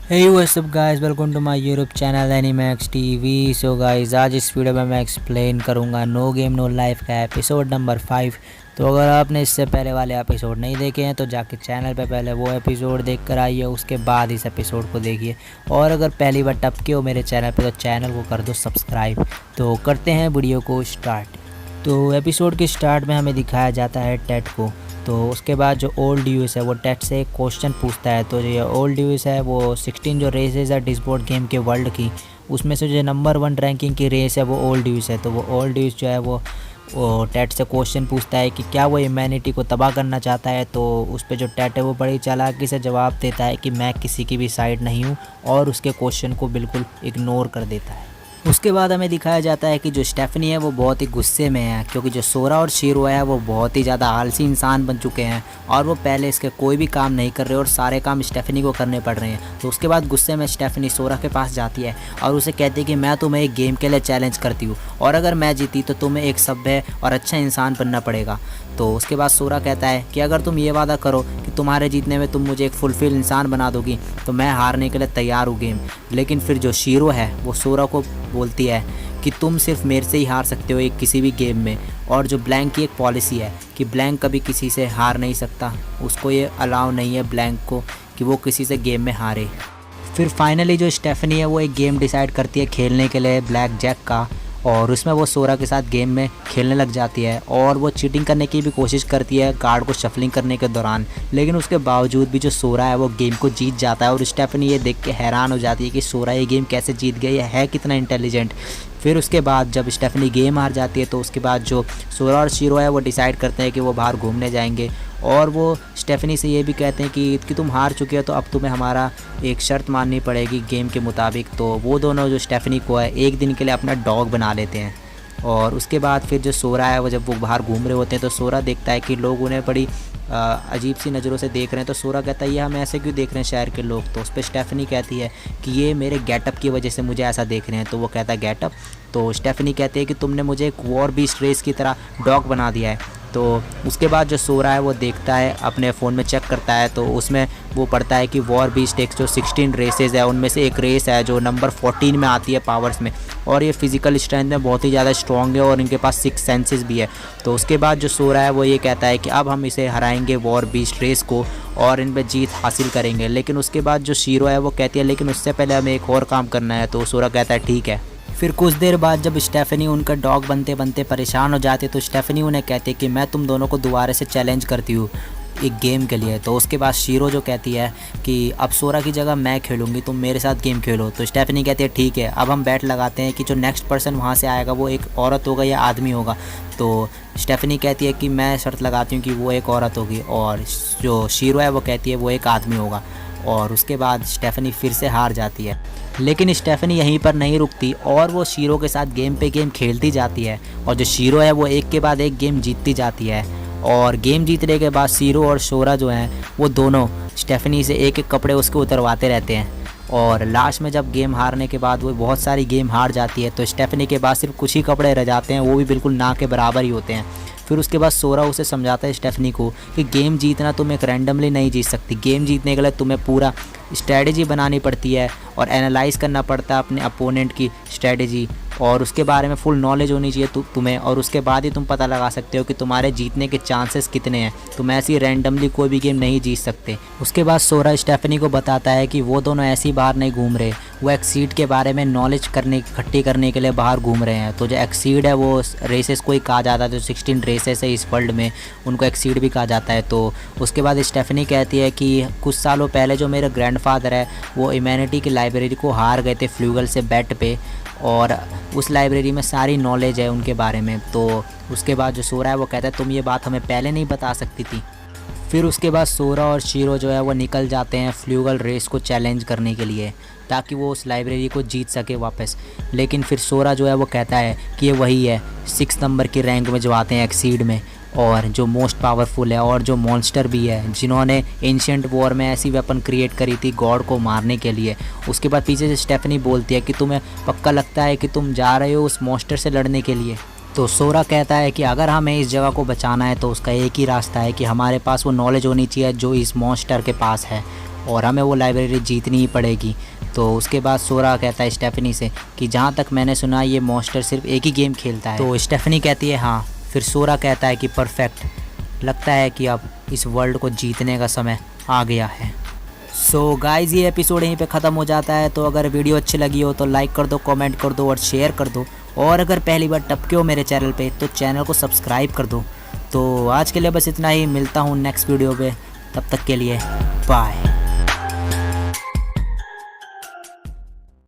Hey what's up guys, welcome to my YouTube channel Animax TV। So guys आज इस video में मैं explain करूँगा नो गेम नो लाइफ का episode number 5। तो अगर आपने इससे पहले वाले एपिसोड नहीं देखे हैं तो जाके चैनल पे पहले वो एपिसोड देख कर आइए, उसके बाद इस एपिसोड को देखिए। और अगर पहली बार टपके हो मेरे चैनल पे तो चैनल को कर दो सब्सक्राइब। तो करते हैं वीडियो को स्टार्ट। तो एपिसोड के स्टार्ट में हमें दिखाया जाता है टेट को। तो उसके बाद जो ओल्ड यूएस है वो टेट से एक क्वेश्चन पूछता है। तो ये ओल्ड यूएस है वो 16 जो रेसेस है डिस्बोर्ड गेम के वर्ल्ड की, उसमें से जो नंबर 1 रैंकिंग की रेस है वो ओल्ड यूएस है। तो वो ओल्ड यूएस जो है वो टेट से क्वेश्चन पूछता है कि क्या वो ह्यूमैनिटी को तबाह करना चाहता है। तो उस पर जो टेट है वो बड़ी चालाकी से जवाब देता है कि मैं किसी की भी साइड नहीं हूँ, और उसके क्वेश्चन को बिल्कुल इग्नोर कर देता है। उसके बाद हमें दिखाया जाता है कि जो स्टेफनी है वो बहुत ही गुस्से में है, क्योंकि जो सोरा और शीरो है वो बहुत ही ज़्यादा आलसी इंसान बन चुके हैं और वो पहले इसके कोई भी काम नहीं कर रहे और सारे काम स्टेफनी को करने पड़ रहे हैं। तो उसके बाद गुस्से में स्टेफनी सोरा के पास जाती है और उसे कहती है कि मैं तुम्हें एक गेम के लिए चैलेंज करती हूँ और अगर मैं जीती तो तुम्हें एक सभ्य और अच्छा इंसान बनना पड़ेगा। तो उसके बाद सोरा कहता है कि अगर तुम ये वादा करो कि तुम्हारे जीतने में तुम मुझे एक फुलफिल इंसान बना दोगी तो मैं हारने के लिए तैयार हूँ गेम। लेकिन फिर जो शीरो है वो सोरा को बोलती है कि तुम सिर्फ मेरे से ही हार सकते हो एक किसी भी गेम में, और जो ब्लैंक की एक पॉलिसी है कि ब्लैंक कभी किसी से हार नहीं सकता, उसको ये अलाउ नहीं है ब्लैंक को कि वो किसी से गेम में हारे। फिर फाइनली जो स्टेफनी है वो एक गेम डिसाइड करती है खेलने के लिए ब्लैक जैक का, और उसमें वो सोरा के साथ गेम में खेलने लग जाती है और वो चीटिंग करने की भी कोशिश करती है कार्ड को शफलिंग करने के दौरान। लेकिन उसके बावजूद भी जो सोरा है वो गेम को जीत जाता है और स्टेफनी ये देख के हैरान हो जाती है कि सोरा ये गेम कैसे जीत गया, ये है कितना इंटेलिजेंट। फिर उसके बाद जब स्टेफनी गेम हार जाती है तो उसके बाद जो सोरा और शीरो है वो डिसाइड करते हैं कि वो बाहर घूमने जाएंगे, और वो स्टेफनी से ये भी कहते हैं कि तुम हार चुके हो तो अब तुम्हें हमारा एक शर्त माननी पड़ेगी गेम के मुताबिक। तो वो दोनों जो स्टेफनी को है एक दिन के लिए अपना डॉग बना लेते हैं। और उसके बाद फिर जो सोरा है वो जब वो बाहर घूम रहे होते हैं तो सोरा देखता है कि लोग उन्हें बड़ी अजीब सी नज़रों से देख रहे हैं। तो सोरा कहता है ये हम ऐसे क्यों देख रहे हैं शहर के लोग। तो उस पर स्टेफनी कहती है कि ये मेरे गेटअप की वजह से मुझे ऐसा देख रहे हैं। तो वो कहता है गेटअप। तो स्टेफनी कहती है कि तुमने मुझे एक वॉर बीस्ट रेस की तरह डॉग बना दिया है। तो उसके बाद जो सोरा है वो देखता है अपने फ़ोन में चेक करता है तो उसमें वो पढ़ता है कि वॉर बीस्ट एक जो 16 रेसेस है उनमें से एक रेस है जो नंबर 14 में आती है पावर्स में, और ये फिज़िकल स्ट्रेंथ में बहुत ही ज़्यादा स्ट्रॉन्ग है और इनके पास 6 सेंसेस भी है। तो उसके बाद जो सोरा है वो ये कहता है कि अब हम इसे हराएंगे वॉर बीस्ट रेस को और इन पर जीत हासिल करेंगे। लेकिन उसके बाद जो शीरो है वो कहती है लेकिन उससे पहले हमें एक और काम करना है। तो सोरा कहता है ठीक है। फिर कुछ देर बाद जब स्टेफनी उनका डॉग बनते बनते परेशान हो जाती है तो स्टेफनी उन्हें कहती है कि मैं तुम दोनों को दोबारा से चैलेंज करती हूँ एक गेम के लिए। तो उसके बाद शीरो जो कहती है कि अब सोरा की जगह मैं खेलूँगी, तुम मेरे साथ गेम खेलो। तो स्टेफनी कहती है ठीक है, अब हम बैट लगाते हैं कि जो नेक्स्ट पर्सन वहाँ से आएगा वो एक औरत होगा या आदमी होगा। तो स्टेफनी कहती है कि मैं शर्त लगाती हूँ कि वो एक औरत होगी, और जो शीरो है वो कहती है वो एक आदमी होगा। और उसके बाद स्टेफनी फिर से हार जाती है। लेकिन स्टेफनी यहीं पर नहीं रुकती और वो शीरो के साथ गेम पे गेम खेलती जाती है, और जो शीरो है वो एक के बाद एक गेम जीतती जाती है। और गेम जीतने के बाद शीरो और सोरा जो हैं वो दोनों स्टेफनी से एक एक कपड़े उसके उतरवाते रहते हैं, और लास्ट में जब गेम हारने के बाद वो बहुत सारी गेम हार जाती है तो स्टेफनी के पास सिर्फ कुछ ही कपड़े रह जाते हैं, वो भी बिल्कुल ना के बराबर ही होते हैं। फिर उसके बाद सोरा उसे समझाता है स्टेफनी को कि गेम जीतना तुम एक रैंडमली नहीं जीत सकती, गेम जीतने के लिए तुम्हें पूरा स्ट्रेटजी बनानी पड़ती है और एनालाइज करना पड़ता है अपने अपोनेंट की स्ट्रेटजी, और उसके बारे में फुल नॉलेज होनी चाहिए तुम्हें, और उसके बाद ही तुम पता लगा सकते हो कि तुम्हारे जीतने के चांसेस कितने हैं। तुम ऐसी रैंडमली कोई भी गेम नहीं जीत सकते। उसके बाद सोरा स्टेफनी को बताता है कि वो दोनों ऐसे ही बाहर नहीं घूम रहे, वो एक्सीड के बारे में नॉलेज इकट्ठी करने के लिए बाहर घूम रहे हैं। तो जो एक्सीड है वो रेसेस को ही कहा जाता है, जो 16 रेसेस है इस वर्ल्ड में उनको एक्सीड भी कहा जाता है। तो उसके बाद स्टेफनी कहती है कि कुछ सालों पहले जो मेरे ग्रैंडफादर है वो ह्यूमैनिटी की लाइब्रेरी को हार गए थे फ्लूगल से बैट पे, और उस लाइब्रेरी में सारी नॉलेज है उनके बारे में। तो उसके बाद जो सोरा है वो कहता है तुम ये बात हमें पहले नहीं बता सकती थी। फिर उसके बाद सोरा और शीरो जो है वो निकल जाते हैं फ्लूगल रेस को चैलेंज करने के लिए ताकि वो उस लाइब्रेरी को जीत सके वापस। लेकिन फिर सोरा जो है वो कहता है कि ये वही है 6 नंबर की रैंक में जो आते हैं एक्सीड में, और जो मोस्ट पावरफुल है और जो मॉन्स्टर भी है जिन्होंने एंशिएंट वॉर में ऐसी वेपन क्रिएट करी थी गॉड को मारने के लिए। उसके बाद पीछे से स्टेफनी बोलती है कि तुम्हें पक्का लगता है कि तुम जा रहे हो उस मॉन्स्टर से लड़ने के लिए। तो सोरा कहता है कि अगर हमें इस जगह को बचाना है तो उसका एक ही रास्ता है कि हमारे पास वो नॉलेज होनी चाहिए जो इस मॉन्स्टर के पास है, और हमें वो लाइब्रेरी जीतनी ही पड़ेगी। तो उसके बाद सोरा कहता है स्टेफनी से कि जहाँ तक मैंने सुना ये मॉन्स्टर सिर्फ एक ही गेम खेलता है। तो स्टेफनी कहती है हाँ। फिर सोरा कहता है कि परफेक्ट, लगता है कि अब इस वर्ल्ड को जीतने का समय आ गया है। सो गाइज़ ये एपिसोड यहीं पे ख़त्म हो जाता है। तो अगर वीडियो अच्छी लगी हो तो लाइक कर दो, कमेंट कर दो और शेयर कर दो। और अगर पहली बार टपके हो मेरे चैनल पे तो चैनल को सब्सक्राइब कर दो। तो आज के लिए बस इतना ही, मिलता हूँ नेक्स्ट वीडियो पे, तब तक के लिए बाय।